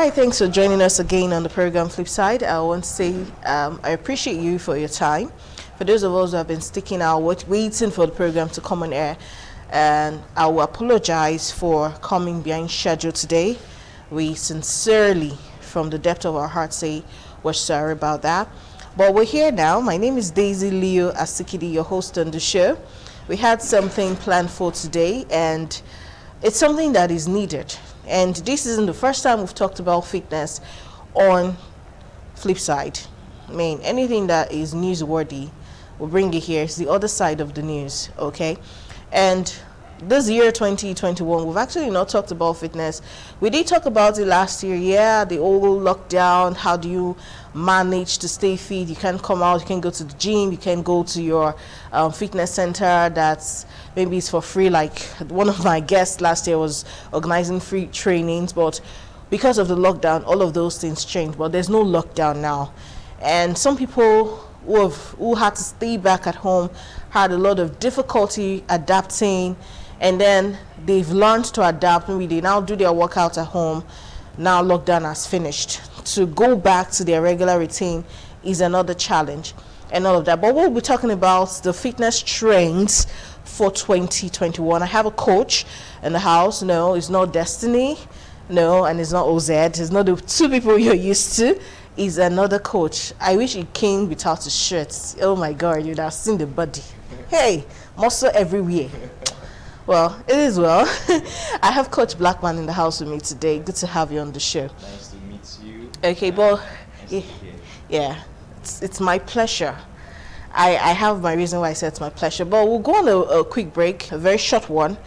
right, thanks for joining us again on the program Flipside. I want to say I appreciate you for your time. For those of us who have been sticking out, waiting for the program to come on air, and I will apologize for coming behind schedule today. We sincerely, from the depth of our hearts, say we're sorry about that. But we're here now. My name is Daisy Leo Asikidi, your host on the show. We had something planned for today, and it's something that is needed. And this isn't the first time we've talked about fitness on Flipside. I mean, anything that is newsworthy, we'll bring it here. It's the other side of the news, okay? And this year, 2021, we've actually not talked about fitness. We did talk about it last year, yeah, the old lockdown. How do you manage to stay fit? You can't come out, you can't go to the gym, you can't go to your fitness center that's maybe it's for free. Like one of my guests last year was organizing free trainings, but because of the lockdown, all of those things changed. But there's no lockdown now. And some people who had to stay back at home had a lot of difficulty adapting, and then they've learned to adapt. Maybe they now do their workout at home. Now lockdown has finished. To go back to their regular routine is another challenge and all of that. But we'll be talking about the fitness trends for 2021. I have a coach in the house. No, it's not Destiny. No, and it's not OZ. It's not the two people you're used to. Is another coach. I wish he came without his shirts. Oh my God, you'd have seen the body. Hey, muscle everywhere. Well, it is well. I have Coach Blackman in the house with me today. Good to have you on the show. Nice to meet you. Okay, but Nice yeah, it's my pleasure. I have my reason why I said it's my pleasure. But we'll go on a quick break, a very short one.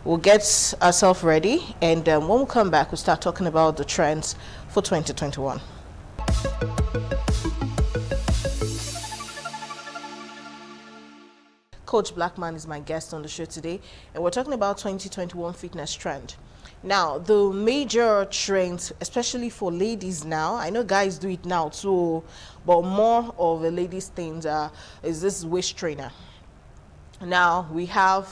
We'll get ourselves ready, and when we come back, we'll start talking about the trends for 2021. Coach Blackman is my guest on the show today, and we're talking about 2021 fitness trend. Now, the major trends, especially for ladies now, I know guys do it now too, but more of a ladies' thing is this waist trainer. Now, we have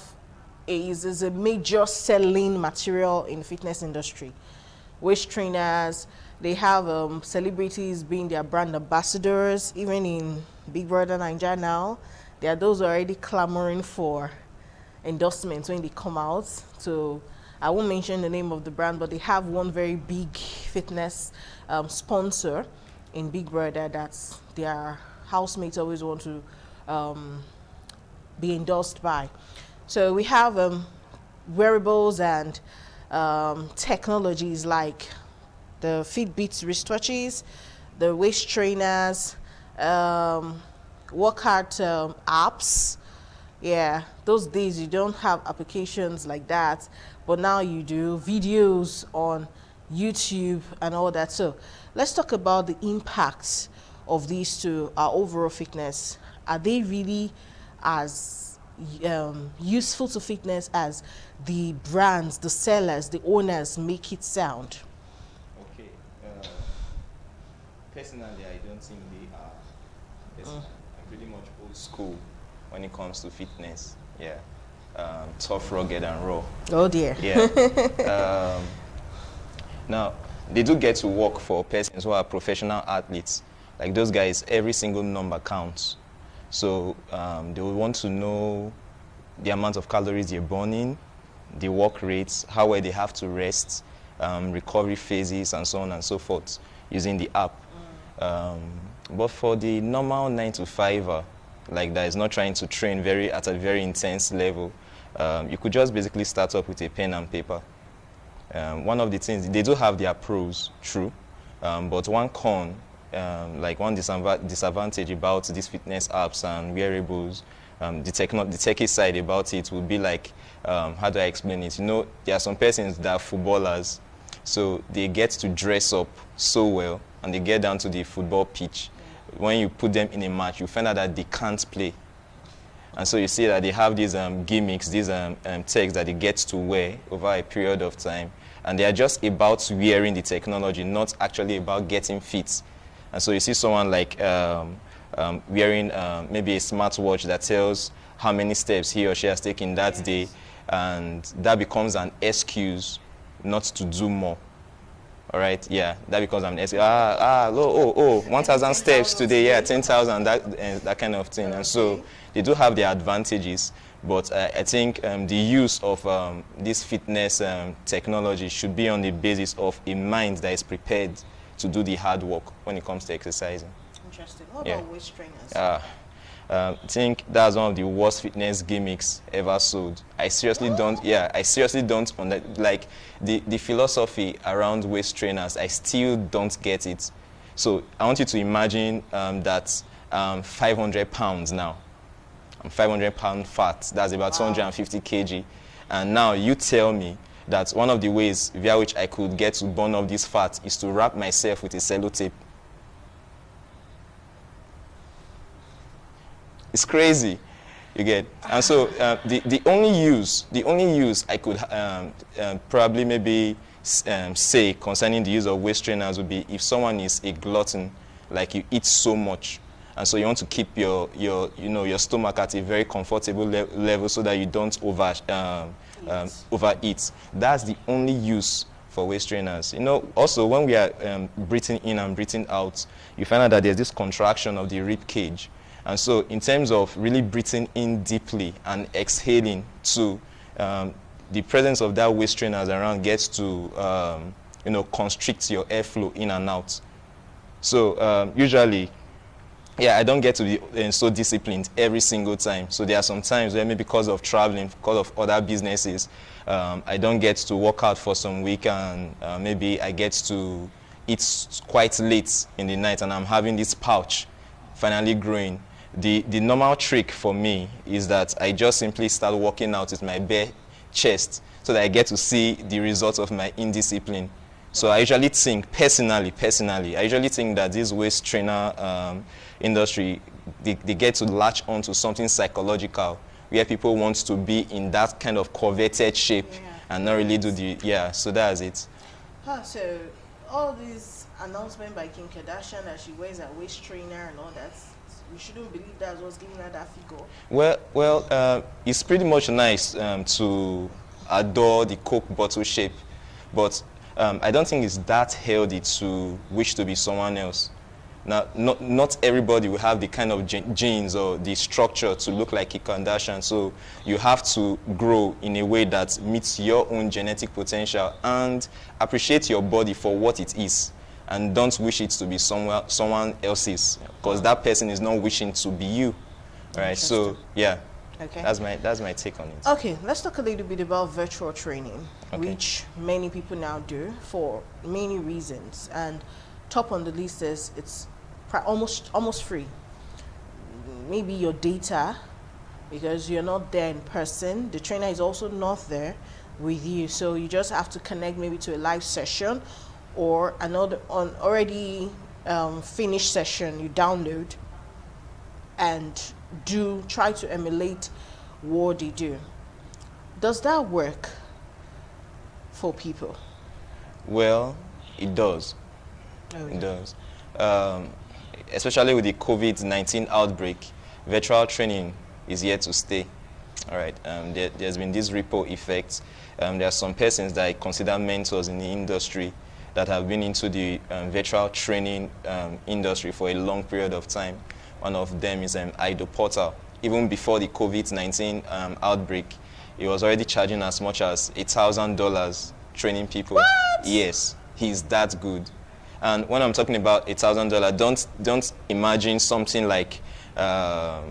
is a major selling material in the fitness industry. Waist trainers, they have celebrities being their brand ambassadors, even in Big Brother Nigeria now. There are those already clamoring for endorsements when they come out. So I won't mention the name of the brand, but they have one very big fitness sponsor in Big Brother that's their housemates always want to be endorsed by. So we have wearables and technologies like the Fitbit wristwatches, the waist trainers, workout apps. Yeah, those days you don't have applications like that, but now you do videos on YouTube and all that. So let's talk about the impacts of these to our overall fitness. Are they really as useful to fitness as the brands, the sellers, the owners make it sound? Okay. Personally, I don't think they are. I'm pretty much old school when it comes to fitness. Yeah. Tough, rugged, and raw. Oh dear. Yeah. Now, they do get to work for persons who are professional athletes. Like those guys, every single number counts. So they will want to know the amount of calories they're burning, the work rates, how well they have to rest, recovery phases, and so on and so forth using the app. But for the normal 9-to-5er, like that is not trying to train at a very intense level, you could just basically start up with a pen and paper. One of the things, they do have their pros, true, but one con, like one disadvantage about these fitness apps and wearables, the techie side about it would be like, how do I explain it? You know, there are some persons that are footballers, so they get to dress up so well, and they get down to the football pitch. When you put them in a match, you find out that they can't play. And so you see that they have these gimmicks, these tags that they get to wear over a period of time. And they are just about wearing the technology, not actually about getting fit. And so you see someone like wearing maybe a smartwatch that tells how many steps he or she has taken that day. And that becomes an excuse not to do more. All right, yeah, that becomes an essay. 1,000 steps today, yeah, 10,000, that kind of thing. And so they do have their advantages, but I think the use of this fitness technology should be on the basis of a mind that is prepared to do the hard work when it comes to exercising. Interesting. What about waist trainers? I think that's one of the worst fitness gimmicks ever sold. I seriously don't like the philosophy around waist trainers. I still don't get it. So I want you to imagine that 500 pounds now. I'm 500 pound fat. That's about 250 kg. And now you tell me that one of the ways via which I could get to burn off this fat is to wrap myself with a sellotape. It's crazy, you get. And so the only use I could probably maybe say concerning the use of waist trainers would be if someone is a glutton, like you eat so much, and so you want to keep your stomach at a very comfortable level so that you don't overeat. That's the only use for waist trainers. Also when we are breathing in and breathing out, you find out that there's this contraction of the rib cage. And so in terms of really breathing in deeply and exhaling too, the presence of that waist trainers around gets to constrict your airflow in and out. So usually, I don't get to be so disciplined every single time. So there are some times where maybe because of traveling, because of other businesses, I don't get to work out for some week, and maybe I get to eat quite late in the night, and I'm having this pouch finally growing. The normal trick for me is that I just simply start working out with my bare chest so that I get to see the results of my indiscipline. So I usually think, personally, I usually think that this waist trainer industry, they get to latch onto something psychological where people want to be in that kind of coveted shape and not really do so that's it. So all these announcements by Kim Kardashian that she wears a waist trainer and all that, we shouldn't believe that's what's giving her that figure. Well, it's pretty much nice to adore the Coke bottle shape, but I don't think it's that healthy to wish to be someone else. Now, not everybody will have the kind of genes or the structure to look like Kim Kardashian, so you have to grow in a way that meets your own genetic potential and appreciate your body for what it is. And don't wish it to be someone else's, because that person is not wishing to be you. All right, so okay, that's my take on it. Okay, let's talk a little bit about virtual training, which many people now do for many reasons. And top on the list is it's almost free. Maybe your data, because you're not there in person. The trainer is also not there with you, so you just have to connect maybe to a live session or another already finished session you download and try to emulate what they do. Does that work for people? Well, it does. It does. Especially with the COVID-19 outbreak, virtual training is here to stay. All right. There's been this ripple effect. There are some persons that I consider mentors in the industry that have been into the virtual training industry for a long period of time. One of them is Idle Portal. Even before the COVID-19 outbreak, he was already charging as much as $1,000 training people. What? Yes, he's that good. And when I'm talking about $1,000, don't imagine something like a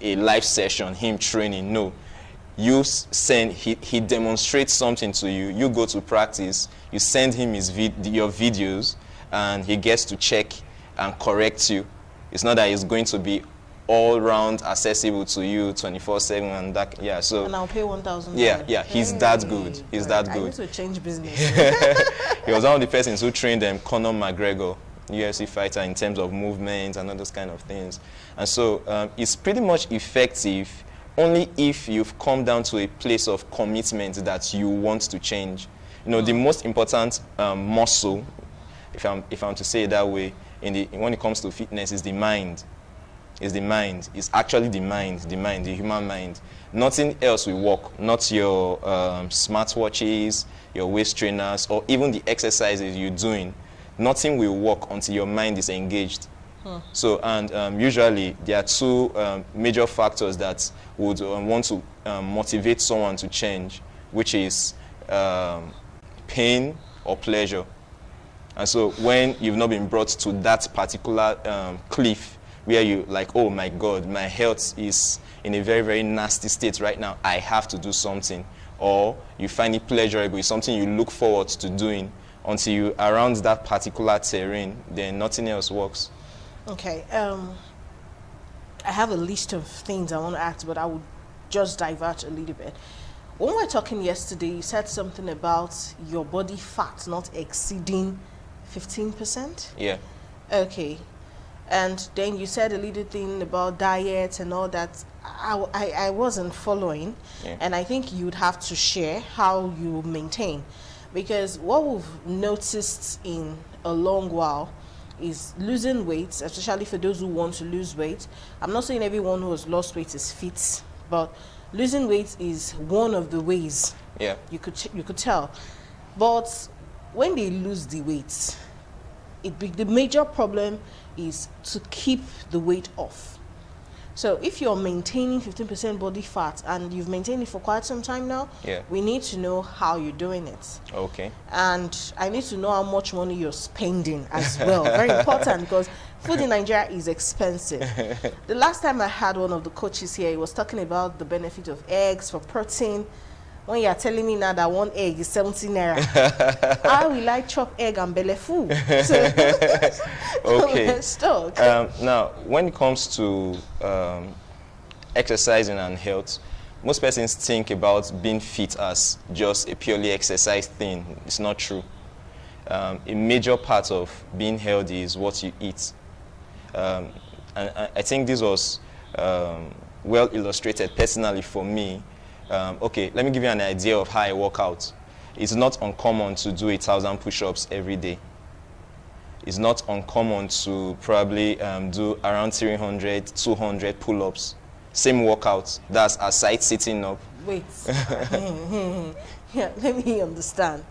live session, him training. No. He demonstrates something to you, you go to practice, you send him your videos, and he gets to check and correct you. It's not that he's going to be all round accessible to you 24/7 and that. So and I'll pay $1,000. He's that good. He's that good. I need to change business. He was one of the persons who trained Conor McGregor, UFC fighter, in terms of movement and all those kind of things. And so it's pretty much effective only if you've come down to a place of commitment that you want to change. The most important muscle, if I'm to say it that way, when it comes to fitness, is the mind. is the mind. It's actually the mind, the human mind. Nothing else will work. Not your smartwatches, your waist trainers, or even the exercises you're doing. Nothing will work until your mind is engaged. So, and usually there are two major factors that would want to motivate someone to change, which is pain or pleasure. And so when you've not been brought to that particular cliff where you like, oh my God, my health is in a very, very nasty state right now, I have to do something. Or you find it pleasurable, it's something you look forward to doing, until you around that particular terrain, then nothing else works. Okay. I have a list of things I want to ask, but I would just divert a little bit. When we were talking yesterday, you said something about your body fat not exceeding 15%? Yeah. Okay. And then you said a little thing about diet and all that. I wasn't following. Yeah. And I think you'd have to share how you maintain. Because what we've noticed in a long while is losing weight, especially for those who want to lose weight. I'm not saying everyone who has lost weight is fit, but losing weight is one of the ways. Yeah. You could tell. But when they lose the weight, the major problem is to keep the weight off. So if you're maintaining 15% body fat and you've maintained it for quite some time now, Yeah. we need to know how you're doing it. Okay. And I need to know how much money you're spending as well. Very important, because food in Nigeria is expensive. The last time I had one of the coaches here, he was talking about the benefit of eggs for protein. When you are telling me now that one egg is 70 naira, how will I chop egg and belly full? So, Okay. stuck. Now, when it comes to exercising and health, most persons think about being fit as just a purely exercise thing. It's not true. A major part of being healthy is what you eat. And I think this was well illustrated personally for me. Okay, let me give you an idea of how I work out. It's not uncommon to do 1,000 push-ups every day. It's not uncommon to probably do around 300, 200 pull-ups. Same workout. That's aside sitting up. Wait. Yeah, let me understand.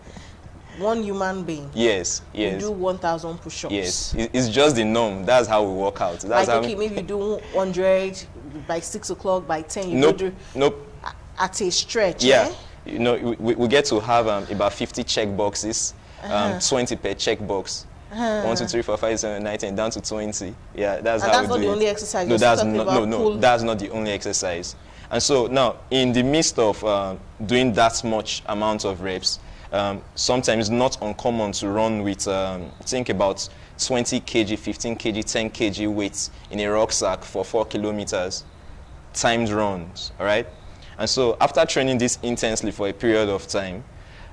One human being. Yes, yes. You do 1,000 push-ups. Yes, it's just the norm. That's how we work out. That's like, how okay, maybe you do 100 by 6 o'clock, by 10 you nope, do nope. At a stretch. Yeah, eh? you know, we get to have about 50 check boxes, 20 per check box. 1, 2, 3, 4, 5, 7, 9, 10, down to 20. Yeah, that's and how that's we do it. not the only exercise. No, that's not the only exercise. And so now, in the midst of doing that much amount of reps, sometimes not uncommon to run with, think about 20 kg, 15 kg, 10 kg weights in a rucksack for 4 kilometers, timed runs, all right? And so after training this intensely for a period of time,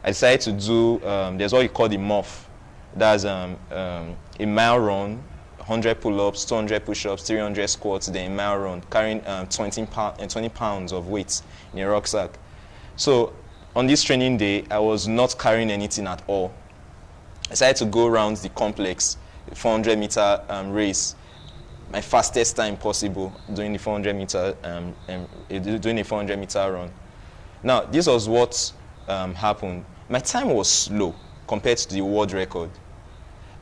I decided to do, there's what you call the MOF. That's a mile run, 100 pull-ups, 200 push-ups, 300 squats, then a mile run, carrying 20 pounds of weights in a rucksack. So on this training day, I was not carrying anything at all. I decided to go around the complex, the 400-meter race, my fastest time possible, doing the 400-meter doing a 400-meter run. Now, this was what happened. My time was slow compared to the world record.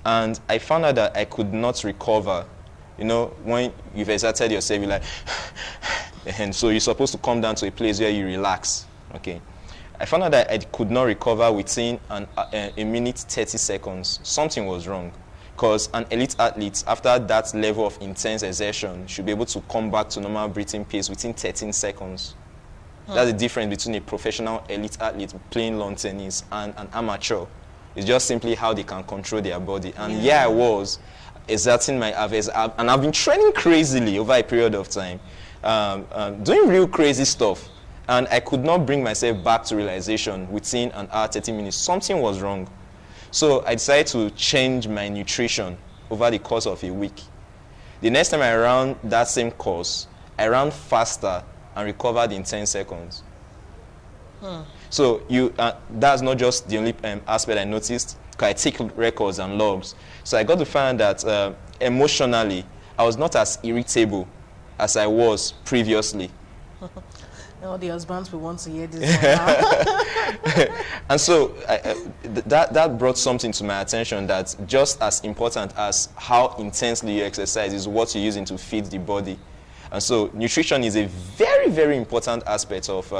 And I found out that I could not recover. You know, when you've exerted yourself, you're like, and so you're supposed to come down to a place where you relax. Okay. I found out that I could not recover within a minute 30 seconds. Something was wrong. Because an elite athlete, after that level of intense exertion, should be able to come back to normal breathing pace within 13 seconds. That's the difference between a professional elite athlete playing lawn tennis and an amateur. It's just simply how they can control their body. And I was exerting my average, and I've been training crazily over a period of time, doing real crazy stuff. And I could not bring myself back to realization within an hour, 30 minutes. Something was wrong. So I decided to change my nutrition over the course of a week. The next time I ran that same course, I ran faster and recovered in 10 seconds. So that's not just the only aspect I noticed, because I take records and logs. So I got to find that emotionally, I was not as irritable as I was previously. All the husbands will want to hear this one now. And so that brought something to my attention, that just as important as how intensely you exercise is what you're using to feed the body. And so nutrition is a very, very important aspect of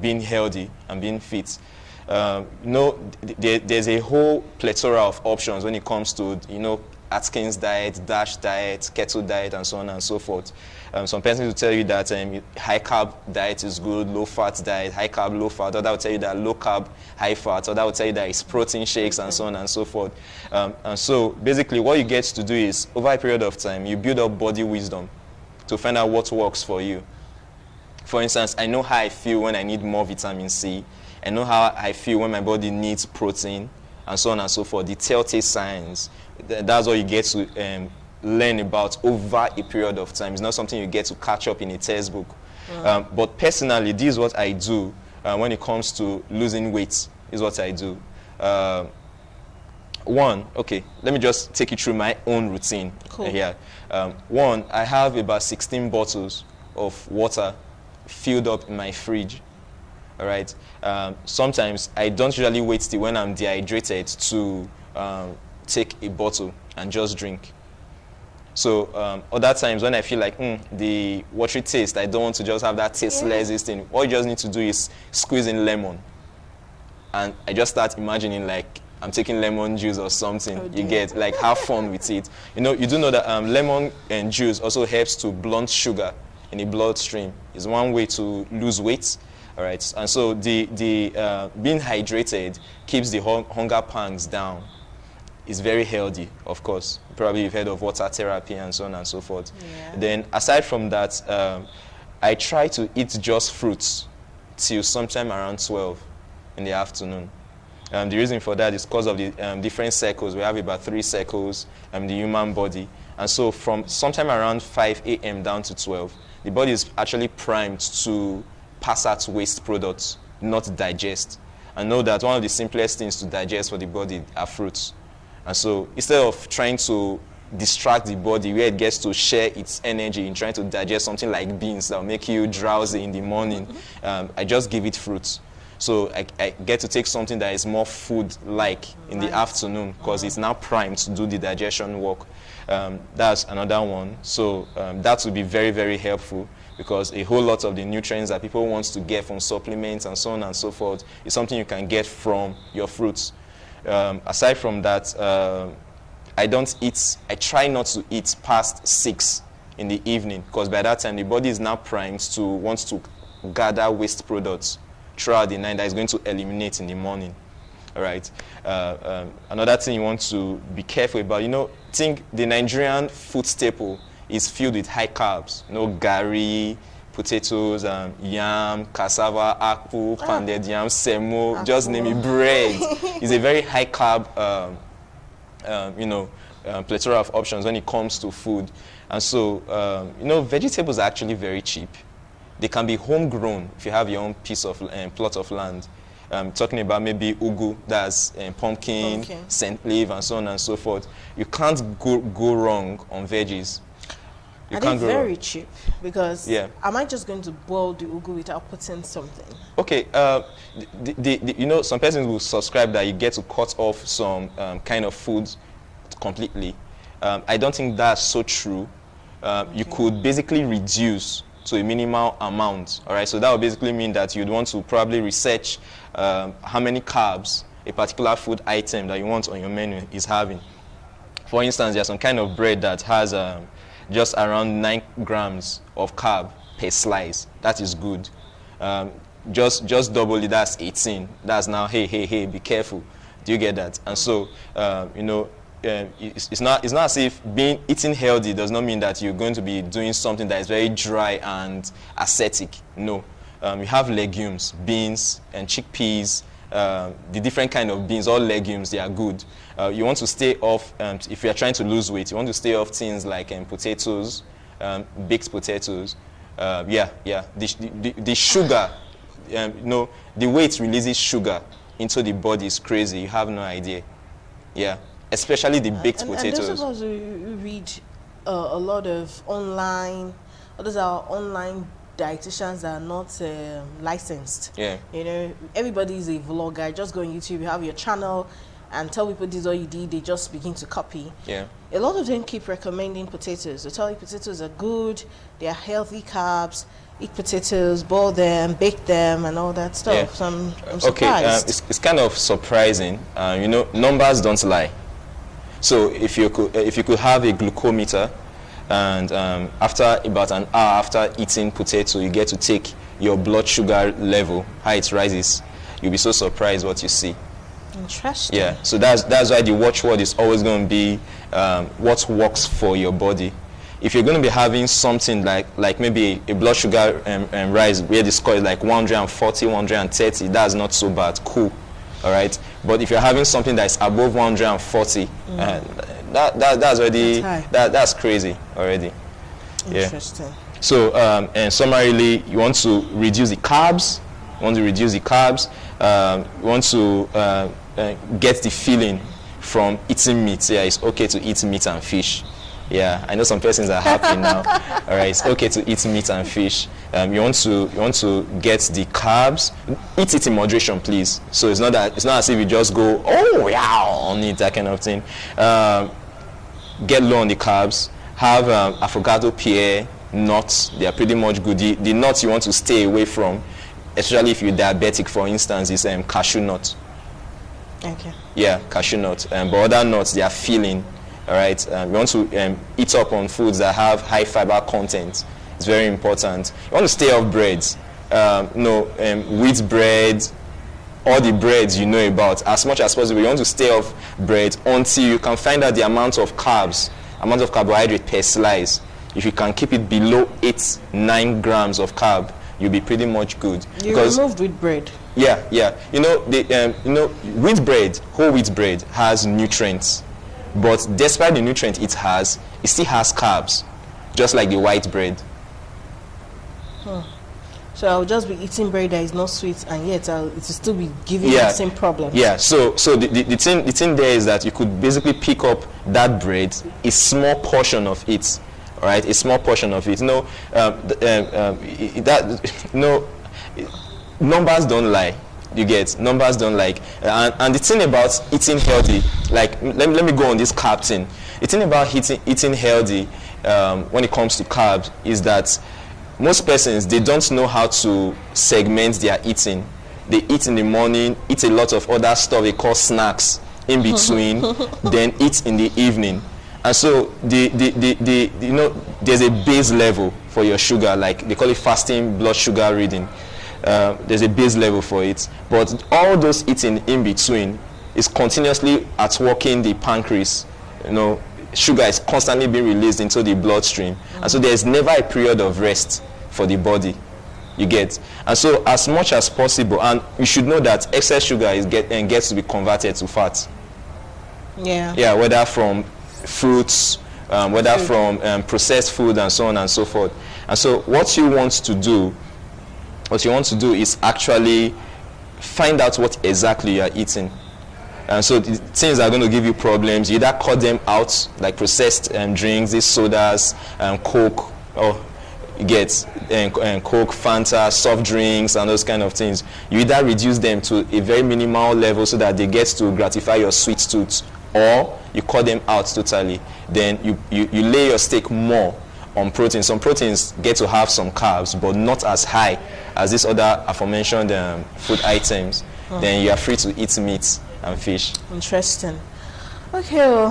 being healthy and being fit. There's a whole plethora of options when it comes to, Atkins diet, DASH diet, keto diet, and so on and so forth. Some persons will tell you that high carb diet is good, low fat diet, high carb, low fat. Other will tell you that low carb, high fat. Other will tell you that it's protein shakes, and so on and so forth. And so basically what you get to do is, over a period of time, you build up body wisdom to find out what works for you. For instance, I know how I feel when I need more vitamin C. I know how I feel when my body needs protein, and so on and so forth. The telltale signs, that's what you get to learn about over a period of time. It's not something you get to catch up in a textbook. But personally, this is what I do when it comes to losing weight, is what I do. Okay, let me just take you through my own routine here. One, I have about 16 bottles of water filled up in my fridge. All right. Sometimes I don't usually wait till when I'm dehydrated to take a bottle and just drink. So other times when I feel like the watery taste, I don't want to just have that tasteless thing. What you just need to do is squeeze in lemon, and I just start imagining like I'm taking lemon juice or something. You get, like, have fun with it. You do know that lemon and juice also helps to blunt sugar in the bloodstream. It's one way to lose weight. All right, and so the being hydrated keeps the hunger pangs down. It's very healthy, of course. Probably you've heard of water therapy and so on and so forth. Yeah. Then aside from that, I try to eat just fruits till sometime around 12 in the afternoon. The reason for that is because of the different cycles. We have about 3 cycles in the human body. And so from sometime around 5 a.m. down to 12, the body is actually primed to pass out waste products, not digest. And know that one of the simplest things to digest for the body are fruits. And so instead of trying to distract the body where it gets to share its energy in trying to digest something like beans that will make you drowsy in the morning, I just give it fruits. So I get to take something that is more food-like in the afternoon because it's now primed to do the digestion work. That's another one. So that would be very, very helpful, because a whole lot of the nutrients that people want to get from supplements and so on and so forth is something you can get from your fruits. Aside from that, I try not to eat past 6 in the evening, because by that time the body is now primed to want to gather waste products throughout the night that is going to eliminate in the morning. All right. Another thing you want to be careful about, think the Nigerian food staple is filled with high carbs. Gari, potatoes, yam, cassava, akpu, pounded yam, semo, just name it, bread. It's a very high carb, plethora of options when it comes to food. And so, vegetables are actually very cheap. They can be homegrown if you have your own piece of plot of land. Talking about maybe ugu, that's pumpkin, scent leaf, and so on and so forth. You can't go wrong on veggies. Are they very cheap? Because am I just going to boil the ugu without putting something? Okay, some persons will subscribe that you get to cut off some kind of foods completely. I don't think that's so true. You could basically reduce to a minimal amount. All right, so that would basically mean that you'd want to probably research how many carbs a particular food item that you want on your menu is having. For instance, there's some kind of bread that has just around 9 grams of carb per slice. That is good. Just double it, that's 18. That's now, hey, be careful. Do you get that? And so, it's not as if eating healthy does not mean that you're going to be doing something that is very dry and ascetic. No. You have legumes, beans, and chickpeas, the different kind of beans, all legumes, they are good. You want to stay off, if you are trying to lose weight, you want to stay off things like potatoes, baked potatoes. The sugar, the way it releases sugar into the body is crazy. You have no idea. Yeah, especially the baked potatoes. And those of us who read a lot of online, those are online dietitians that are not licensed. Yeah. You know, everybody's a vlogger. Just go on YouTube, you have your channel, and tell people this is all you did. They just begin to copy. Yeah. A lot of them keep recommending potatoes. They tell you potatoes are good, they are healthy carbs. Eat potatoes, boil them, bake them, and all that stuff. Yeah. So I'm Okay, surprised. it's kind of surprising. You know, numbers don't lie. So if you could have a glucometer, and after about an hour after eating potato, you get to take your blood sugar level, how it rises, you'll be so surprised what you see. Interesting. Yeah. So that's why the watchword is always going to be what works for your body. If you're going to be having something like maybe a blood sugar rise where the score is like 140, 130, that's not so bad. Cool. All right. But if you're having something that's above 140, that's already that's crazy already. Interesting. Yeah. So and summarily, you want to reduce the carbs. You want to reduce the carbs. You want to get the feeling from eating meat. Yeah, it's okay to eat meat and fish. Yeah, I know some persons are happy now. All right, it's okay to eat meat and fish. You want to get the carbs. Eat it in moderation, please. So it's not as if you just go yeah on it, that kind of thing. Get low on the carbs. Have avocado, pear, nuts. They are pretty much good. The nuts you want to stay away from, especially if you're diabetic, for instance, is cashew nut. Okay. Yeah, cashew nut. But other nuts, they are filling. All right. You want to eat up on foods that have high fiber content. It's very important. You want to stay off breads. Wheat bread, all the breads you know about. As much as possible, you want to stay off bread until you can find out the amount of carbohydrate per slice. If you can keep it below 8-9 grams of carb, you'll be pretty much good. You removed wheat bread. Yeah. Wheat bread, whole wheat bread has nutrients. But despite the nutrient it still has carbs, just like the white bread. So I'll just be eating bread that is not sweet, and yet it will still be giving me the same problem. Yeah. So the thing there is that you could basically pick up that bread, a small portion of it, all right, a small portion of it. Numbers don't lie. You get, numbers don't like, and the thing about eating healthy, like let me go on this carb thing. The thing about eating healthy when it comes to carbs is that most persons, they don't know how to segment their eating. They eat in the morning, eat a lot of other stuff they call snacks in between, then eat in the evening. And so there's a base level for your sugar, like they call it fasting blood sugar reading. There's a base level for it, but all those eating in between is continuously at working the pancreas. Sugar is constantly being released into the bloodstream, and so there's never a period of rest for the body. You get, and so as much as possible, and you should know that excess sugar gets to be converted to fat. Yeah, whether from fruits, whether from processed food, and so on and so forth. And so what you want to do is actually find out what exactly you are eating. And so the things that are going to give you problems, you either cut them out, like processed drinks, these sodas, Coke, or you get Coke, Fanta, soft drinks, and those kind of things. You either reduce them to a very minimal level so that they get to gratify your sweet tooth, or you cut them out totally. Then you lay your stake more on protein. Some proteins get to have some carbs, but not as high as these other aforementioned food items. Then you are free to eat meat and fish. Interesting. Okay, well,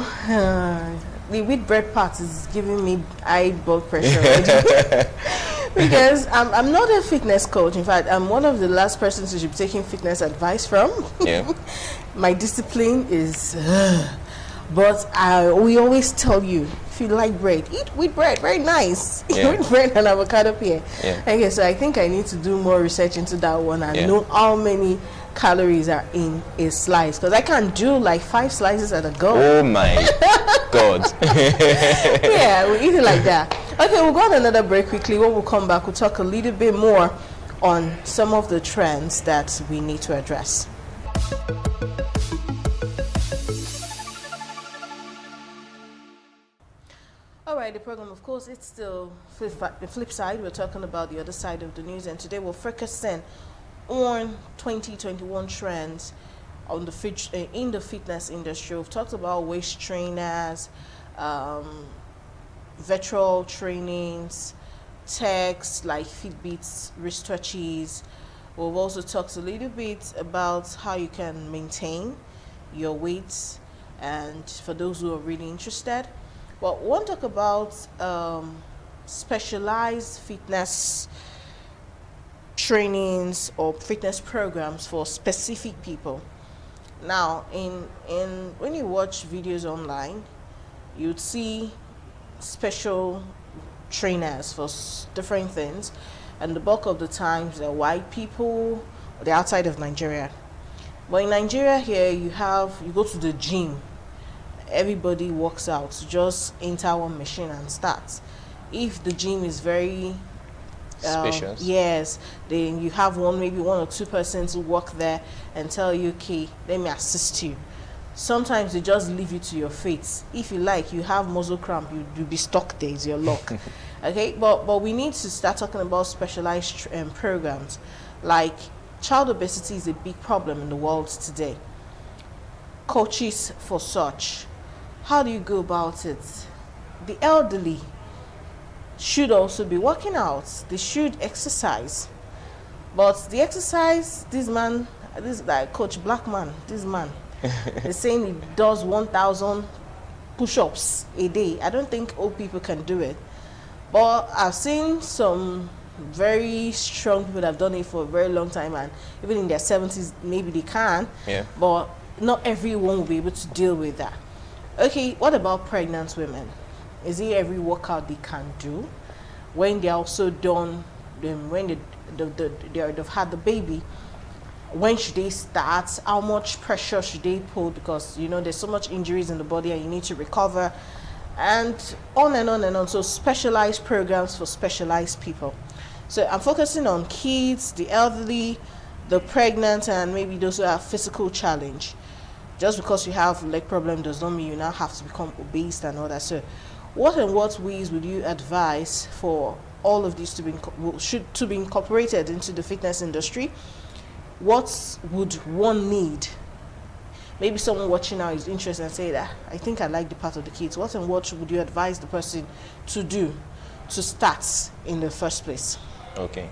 the wheat bread part is giving me high blood pressure already. Because I'm not a fitness coach. In fact, I'm one of the last persons you should be taking fitness advice from. Yeah. My discipline is, but we always tell you, if you like bread, eat wheat bread, very nice. Yeah. Wheat bread and avocado pear. Yeah. Okay, so I think I need to do more research into that one and know how many calories are in a slice, because I can't do like 5 slices at a go. Oh my God. Yeah, we eat it like that. Okay, we'll go on another break quickly. When we'll come back, we'll talk a little bit more on some of the trends that we need to address. All right, the program, of course, it's still the flip side. We're talking about the other side of the news, and today we're focusing on 2021 trends on the in the fitness industry. We've talked about waist trainers, virtual trainings, techs like Fitbits, wristwatches. We've also talked a little bit about how you can maintain your weight, and for those who are really interested. But we want to talk about specialized fitness trainings or fitness programs for specific people. Now, when you watch videos online, you'd see special trainers for different things, and the bulk of the times they're white people, they're outside of Nigeria. But in Nigeria here, you go to the gym, everybody works out, just enter one machine and start. If the gym is very spacious, yes, then you have maybe one or two persons who work there and tell you, okay, let me assist you. Sometimes they just leave you to your fate. If you like, you have muscle cramp, you'll be stuck there, it's your luck. Okay, but we need to start talking about specialized programs. Like, child obesity is a big problem in the world today. Coaches for such, how do you go about it? The elderly should also be working out. They should exercise. But the exercise, this like Coach Blackman, this man, is saying he does 1,000 push-ups a day. I don't think old people can do it. But I've seen some very strong people that have done it for a very long time, and even in their 70s, maybe they can. Yeah. But not everyone will be able to deal with that. Okay, what about pregnant women? Is it every workout they can do? When they're also done, when they've had the baby, when should they start? How much pressure should they put? Because, there's so much injuries in the body and you need to recover. And on and on and on. So specialized programs for specialized people. So I'm focusing on kids, the elderly, the pregnant, and maybe those who have physical challenge. Just because you have leg problem does not mean you now have to become obese and all that. So what ways would you advise for all of these to be incorporated into the fitness industry? What would one need? Maybe someone watching now is interested and say that I think I like the part of the kids. What would you advise the person to do to start in the first place? Okay.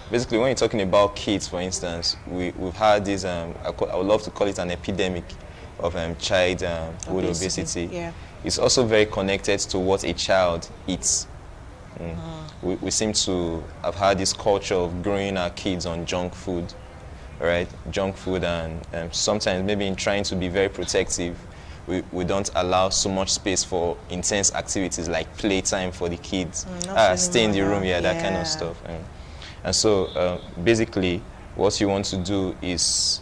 Basically, when you're talking about kids, for instance, we've had this, I would love to call it an epidemic of childhood obesity. Yeah. It's also very connected to what a child eats. We seem to have had this culture of growing our kids on junk food, right? Junk food, and sometimes maybe in trying to be very protective, we don't allow so much space for intense activities like playtime for the kids, stay in the room, that kind of stuff. And so basically what you want to do is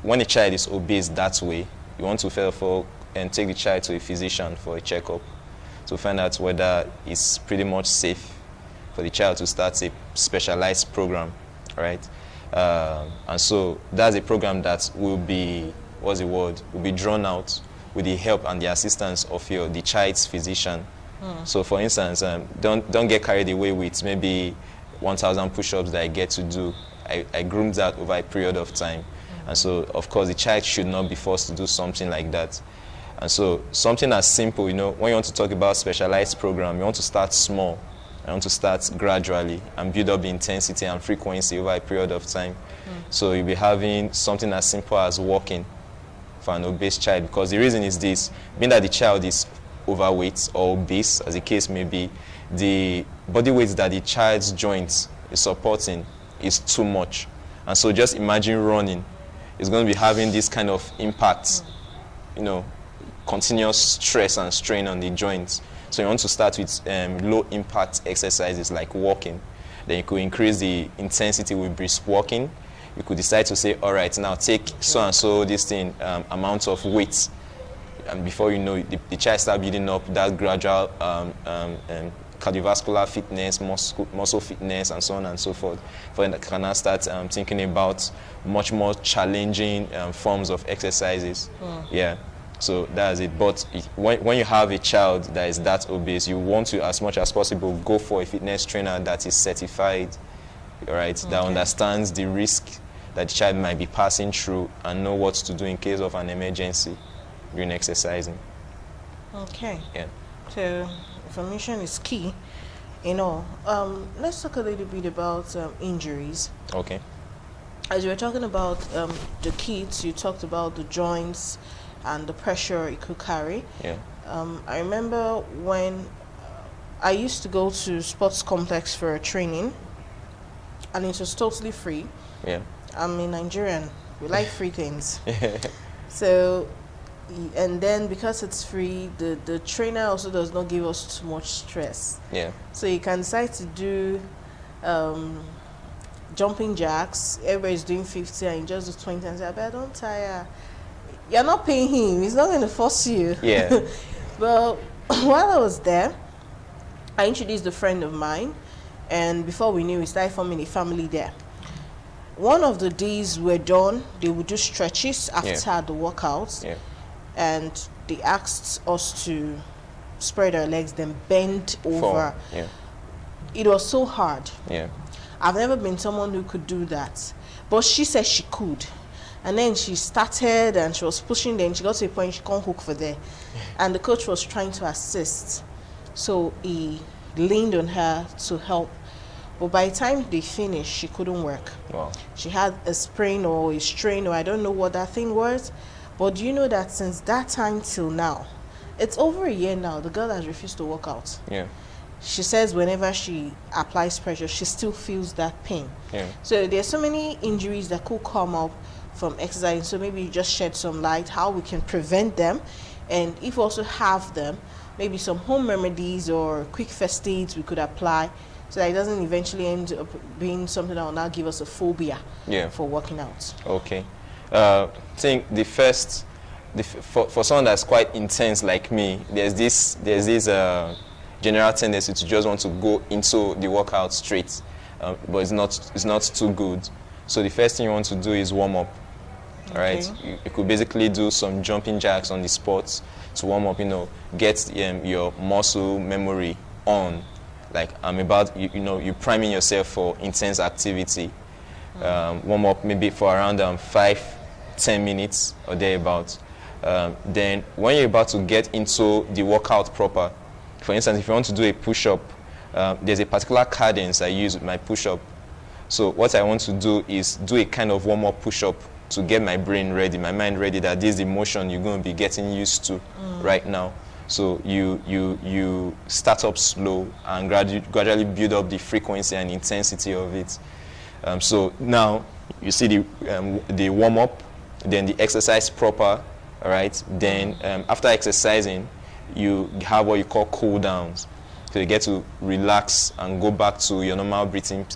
when a child is obese that way, you want to first of all take the child to a physician for a checkup to find out whether it's pretty much safe for the child to start a specialized program, right? And so that's a program that will be, will be drawn out with the help and the assistance of the child's physician. So for instance, don't get carried away with maybe 1,000 push-ups that I get to do. I groomed that over a period of time. And so, of course, the child should not be forced to do something like that. And so something as simple, when you want to talk about specialized program, you want to start small. You want to start gradually and build up the intensity and frequency over a period of time. So you'll be having something as simple as walking for an obese child, because the reason is this: being that the child is overweight or obese, as the case may be, the body weight that the child's joints is supporting is too much. And so just imagine running. It's going to be having this kind of impact, continuous stress and strain on the joints. So you want to start with low impact exercises like walking. Then you could increase the intensity with brisk walking. You could decide to say, all right, now take so and so this thing amount of weight, and before you know it, the child start building up that gradual cardiovascular fitness, muscle fitness, and so on and so forth. For that, can now start thinking about much more challenging forms of exercises. Yeah. So that's it. But when you have a child that is that obese, you want to, as much as possible, go for a fitness trainer that is certified, right? Okay. That understands the risk that the child might be passing through and know what to do in case of an emergency during exercising. Okay. Yeah. So information is key. Let's talk a little bit about injuries. Okay. As you were talking about the kids, you talked about the joints and the pressure it could carry. Yeah. I remember when I used to go to sports complex for a training, and it was totally free. Yeah. I'm a Nigerian. We like free things. So, and then because it's free, the trainer also does not give us too much stress. Yeah. So you can decide to do jumping jacks. Everybody's doing 50 and you just do 20 and say, "I don't tire." You're not paying him. He's not going to force you. Yeah. Well, while I was there, I introduced a friend of mine, and before we knew, we started forming a family there. One of the days we're done, they would do stretches after the workouts, and they asked us to spread our legs, then bend over. Yeah. It was so hard. Yeah. I've never been someone who could do that, but she said she could. And then she started and she was pushing, then she got to a point she can't hook for there. And the coach was trying to assist. So he leaned on her to help. But by the time they finished, she couldn't work. Wow. She had a sprain or a strain, or I don't know what that thing was. But do you know that since that time till now, it's over a year now, the girl has refused to work out. Yeah. She says whenever she applies pressure, she still feels that pain. Yeah. So there's so many injuries that could come up from exercise. So maybe you just shed some light how we can prevent them, and if we also have them, maybe some home remedies or quick first aids we could apply, so that it doesn't eventually end up being something that will now give us a phobia for working out. Okay. I think for someone that's quite intense like me, there's this general tendency to just want to go into the workout straight, but it's not too good. So the first thing you want to do is warm up. All right, you could basically do some jumping jacks on the spot to warm up. Get your muscle memory on. Like you're priming yourself for intense activity. Warm up maybe for around 5-10 minutes or thereabout. Then when you're about to get into the workout proper, for instance, if you want to do a push-up, there's a particular cadence I use with my push-up. So what I want to do is do a kind of warm-up push-up to get my brain ready, my mind ready, that this is the motion you're going to be getting used to right now. So you start up slow and gradually build up the frequency and intensity of it. So now you see the warm-up, then the exercise proper, all right? Then after exercising, you have what you call cool downs. So you get to relax and go back to your normal breathing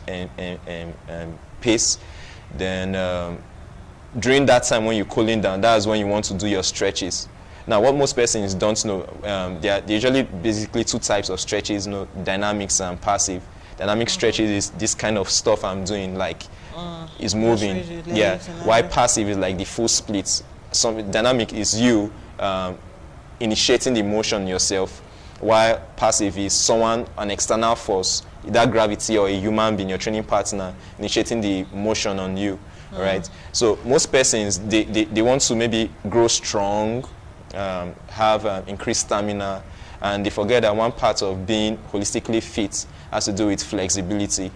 pace. Then during that time when you're cooling down, that's when you want to do your stretches. Now, what most persons don't know, there are usually basically two types of stretches, dynamics and passive. Dynamic stretches is this kind of stuff I'm doing, like is moving. While passive is like the full splits. Dynamic is you initiating the motion yourself, while passive is an external force, either gravity or a human being, your training partner, initiating the motion on you. Right? So most persons, they want to maybe grow strong, have increased stamina, and they forget that one part of being holistically fit has to do with flexibility.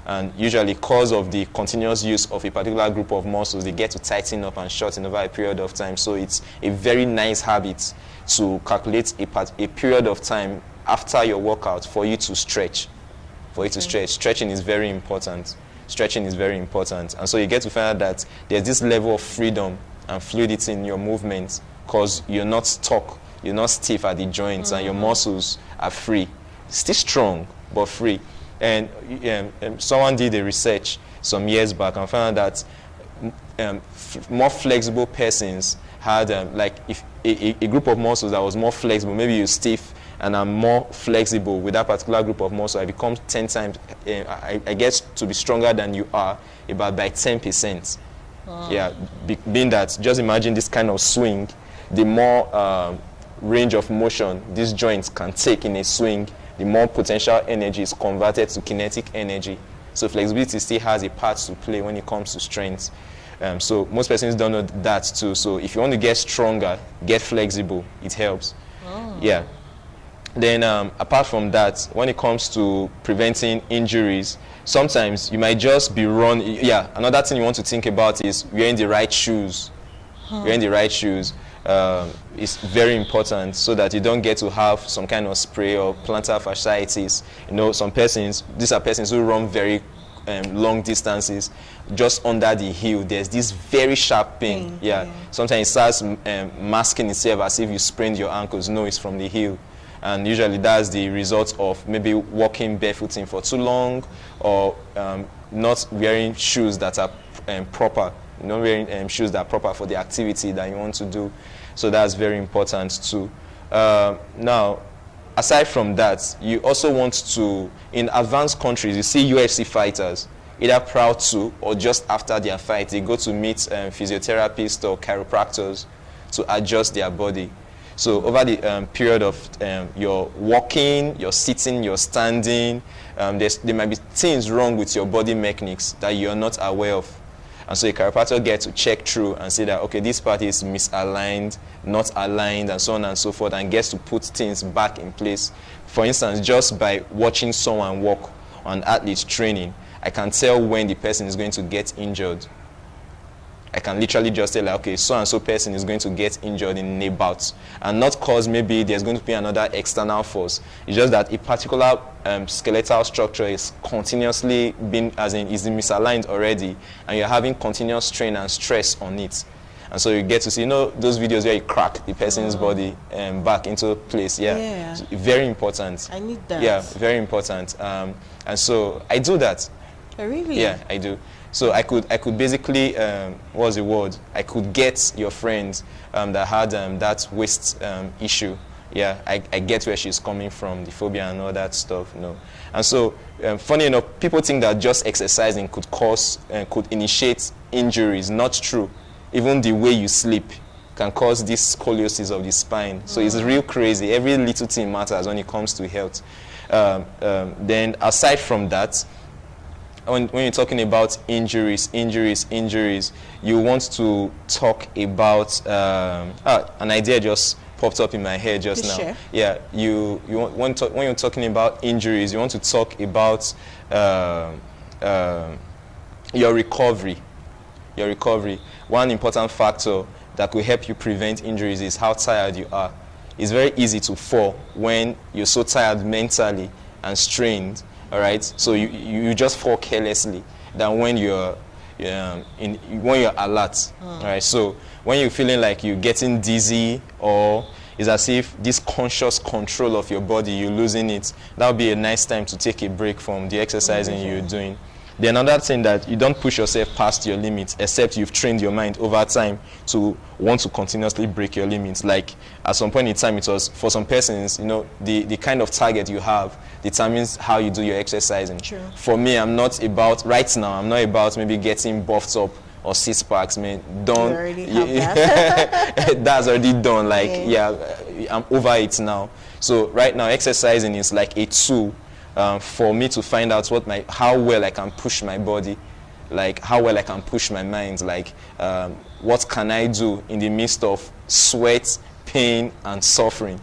And usually because of the continuous use of a particular group of muscles, they get to tighten up and shorten over a period of time. So it's a very nice habit to calculate a period of time after your workout for you to stretch. Stretching is very important. Stretching is very important. And so you get to find out that there's this level of freedom and fluidity in your movements because you're not stuck, you're not stiff at the joints, and your muscles are free. Still strong, but free. And someone did a research some years back and found out that more flexible persons had, like if a group of muscles that was more flexible, maybe you're stiff and I'm more flexible with that particular group of muscle, I become 10 times, I get to be stronger than you are about by 10%. Yeah, being that, just imagine this kind of swing the more range of motion these joints can take in a swing, the more potential energy is converted to kinetic energy. So flexibility still has a part to play when it comes to strength. So most persons don't know that too. So if you want to get stronger, get flexible. It helps. Oh. Yeah. Then apart from that, when it comes to preventing injuries, sometimes you might just be Yeah, another thing you want to think about is wearing the right shoes. Wearing the right shoes is very important so that you don't get to have some kind of spray or plantar fasciitis. You know, some persons, these are persons who run very long distances. Just under the heel, there's this very sharp pain. Yeah. Sometimes it starts masking itself as if you sprained your ankles. No, it's from the heel. And usually that's the result of maybe walking barefooting for too long, or not wearing shoes that are proper, not wearing shoes that are proper for the activity that you want to do. So that's very important too. Now, aside from that, you also want to, in advanced countries, you see UFC fighters, either prior to or just after their fight, they go to meet physiotherapists or chiropractors to adjust their body. So over the period of your walking, your sitting, your standing, there might be things wrong with your body mechanics that you're not aware of. And so a chiropractor gets to check through and say that, okay, this part is misaligned, not aligned, and so on and so forth, and gets to put things back in place. For instance, just by watching someone walk on athletes training, I can tell when the person is going to get injured. I can literally just say, like, okay, so-and-so person is going to get injured in a bout. And not cause maybe there's going to be another external force. It's just that a particular skeletal structure is continuously being, as in, is misaligned already, and you're having continuous strain and stress on it. And so you get to see, you know, those videos where you crack the person's body back into place. Yeah. So very important. I need that. Yeah, very important. And so I do that. Oh, really? Yeah, I do. So I could basically, what's the word? I could get your friend that had that waist issue. Yeah, I get where she's coming from, the phobia and all that stuff. You know. And so, funny enough, people think that just exercising could initiate injuries. Not true. Even the way you sleep can cause this scoliosis of the spine. So it's real crazy. Every little thing matters when it comes to health. Then aside from that, when you're talking about injuries, you want to talk about an idea just popped up in my head just now. Sure. Yeah, when you're talking about injuries, you want to talk about your recovery. One important factor that could help you prevent injuries is how tired you are. It's very easy to fall when you're so tired mentally and strained. All right, so you just fall carelessly than when you're alert. All right, so when you're feeling like you're getting dizzy, or it's as if this conscious control of your body, you're losing it, that would be a nice time to take a break from the exercising you're doing. The another thing, that you don't push yourself past your limits, except you've trained your mind over time to want to continuously break your limits. Like at some point in time, it was for some persons, you know, the kind of target you have determines how you do your exercising. True. For me, I'm not about maybe getting buffed up or six packs. Man, don't. You already have that. That's already done. Like I'm over it now. So right now, exercising is like a tool. For me to find out how well I can push my body, like how well I can push my mind, like what can I do in the midst of sweat, pain, and suffering.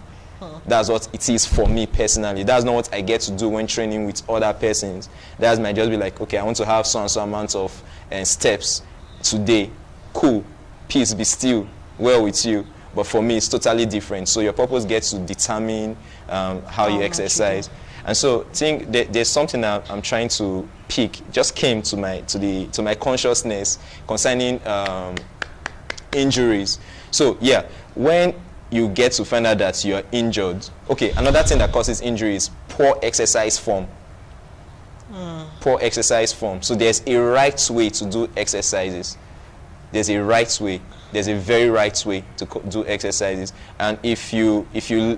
That's what it is for me personally. That's not what I get to do when training with other persons. That might just be like, okay, I want to have so and so amount of steps today. Cool, peace, be still, well with you. But for me, it's totally different. So your purpose gets to determine how you exercise. And so, there's something that I'm trying to pick. Just came to my consciousness concerning injuries. So yeah, when you get to find out that you're injured, okay. Another thing that causes injury is poor exercise form. Poor exercise form. So there's a right way to do exercises. There's a right way. There's a very right way to do exercises. And if you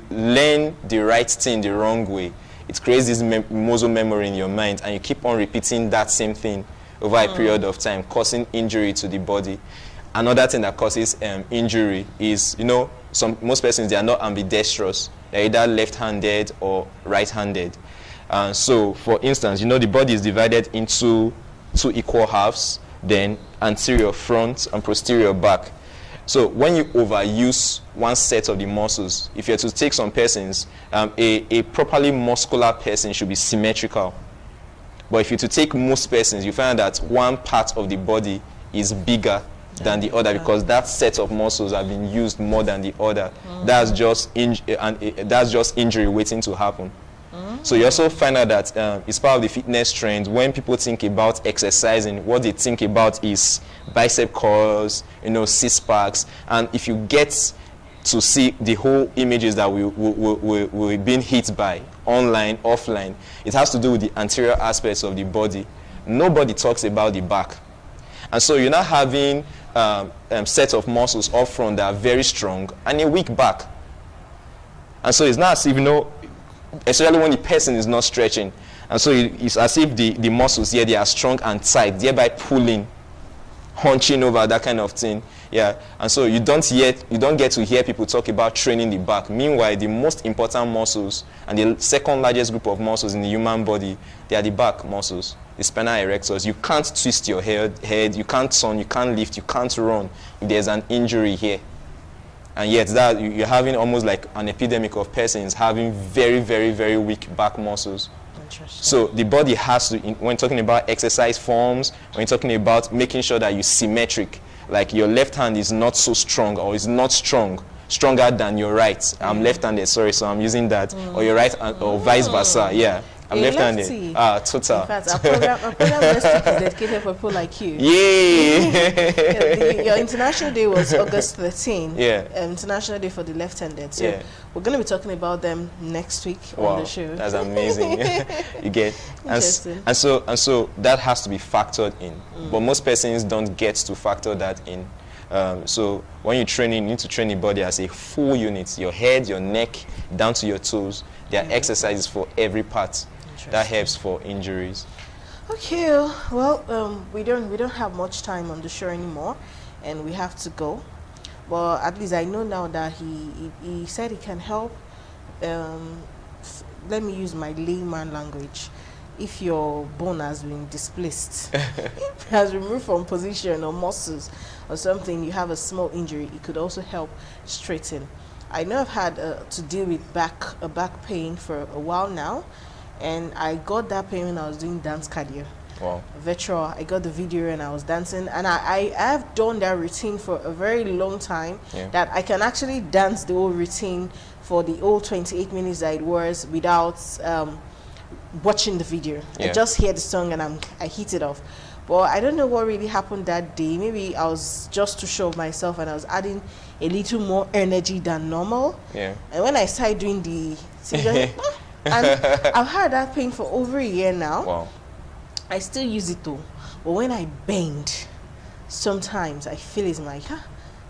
learn the right thing the wrong way, it creates this muscle memory in your mind, and you keep on repeating that same thing over a period of time, causing injury to the body. another thing that causes injury is, most persons, they are not ambidextrous. They're either left-handed or right-handed. So, for instance, the body is divided into two equal halves, then anterior front and posterior back. So when you overuse one set of the muscles, if you're to take some persons, a properly muscular person should be symmetrical. But if you're to take most persons, you find that one part of the body is bigger than the other because that set of muscles have been used more than the other. That's just injury waiting to happen. So you also find out that it's part of the fitness trend. When people think about exercising, what they think about is bicep curls, six packs. And if you get to see the whole images that we're being hit by, online, offline, it has to do with the anterior aspects of the body. Nobody talks about the back. And so you're not having sets of muscles up front that are very strong and a weak back. And so it's not as if, especially when the person is not stretching. And so it's as if the muscles here, they are strong and tight, thereby pulling, hunching over, that kind of thing. Yeah. And so you don't get to hear people talk about training the back. Meanwhile, the most important muscles and the second largest group of muscles in the human body, they are the back muscles, the spinal erectors. You can't twist your head, you can't turn, you can't lift, you can't run if there's an injury here. And yet that you're having almost like an epidemic of persons having very, very, very weak back muscles. So the body has to, when talking about exercise forms, when you're talking about making sure that you're symmetric, like your left hand is not so strong or is not stronger than your right. I'm left-handed, sorry, so I'm using that. Or your right, or vice versa, yeah. I'm left-handed. Total. In fact, our program next week is dedicated for people like you. Yay! Your international day was August 13. Yeah. International day for the left-handed. So we're going to be talking about them next week on the show. That's amazing. You get. And so that has to be factored in. But most persons don't get to factor that in. So when you're training, you need to train the body as a full unit. Your head, your neck, down to your toes. There are exercises for every part. That helps for injuries. Okay, well, we don't have much time on the show anymore, and we have to go. But at least I know now that he said he can help. Let me use my layman language. If your bone has been displaced, has removed from position or muscles or something, you have a small injury, it could also help straighten. I know I've had to deal with back pain for a while now, and I got that pain when I was doing dance cardio. Wow. Virtual. I got the video and I was dancing, and I have done that routine for a very long time, that I can actually dance the whole routine for the whole 28 minutes that it was without watching the video. I just hear the song and I hit it off. But I don't know what really happened that day. Maybe I was just too sure of myself and I was adding a little more energy than normal. Yeah. And when I started doing the and I've had that pain for over a year now. Wow. I still use it though. But when I bend, sometimes I feel it's like,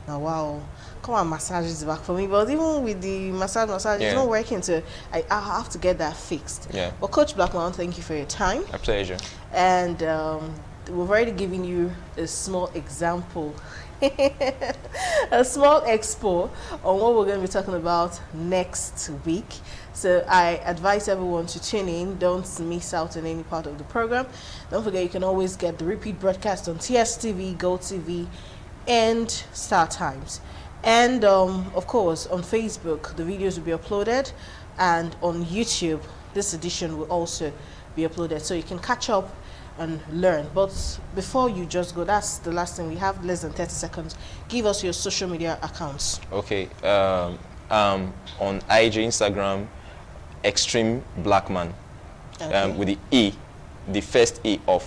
now wow, come on, massage is back for me. But even with the massage, it's not working. So I have to get that fixed. Yeah. But Coach Blackman, thank you for your time. A pleasure. And we've already given you a small example, a small expo on what we're going to be talking about next week. So I advise everyone to tune in. Don't miss out on any part of the program. Don't forget, you can always get the repeat broadcast on TSTV, GoTV, and Star Times. And of course, on Facebook, the videos will be uploaded. And on YouTube, this edition will also be uploaded. So you can catch up and learn. But before you just go, that's the last thing. We have less than 30 seconds. Give us your social media accounts. Okay. On IG, Instagram, Extreme Blackman. With the E, the first E of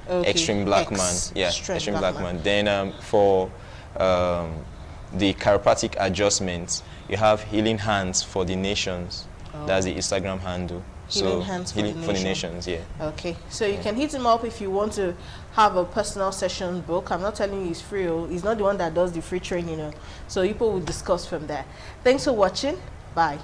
Extreme Blackman. Extreme Blackman. Then for the chiropractic adjustments, you have Healing Hands for the Nations. That's the Instagram handle. Healing Hands for the Nations, yeah. Okay, so you can hit him up if you want to have a personal session book. I'm not telling you he's free. He's not the one that does the free training. So people will discuss from there. Thanks for watching. Bye.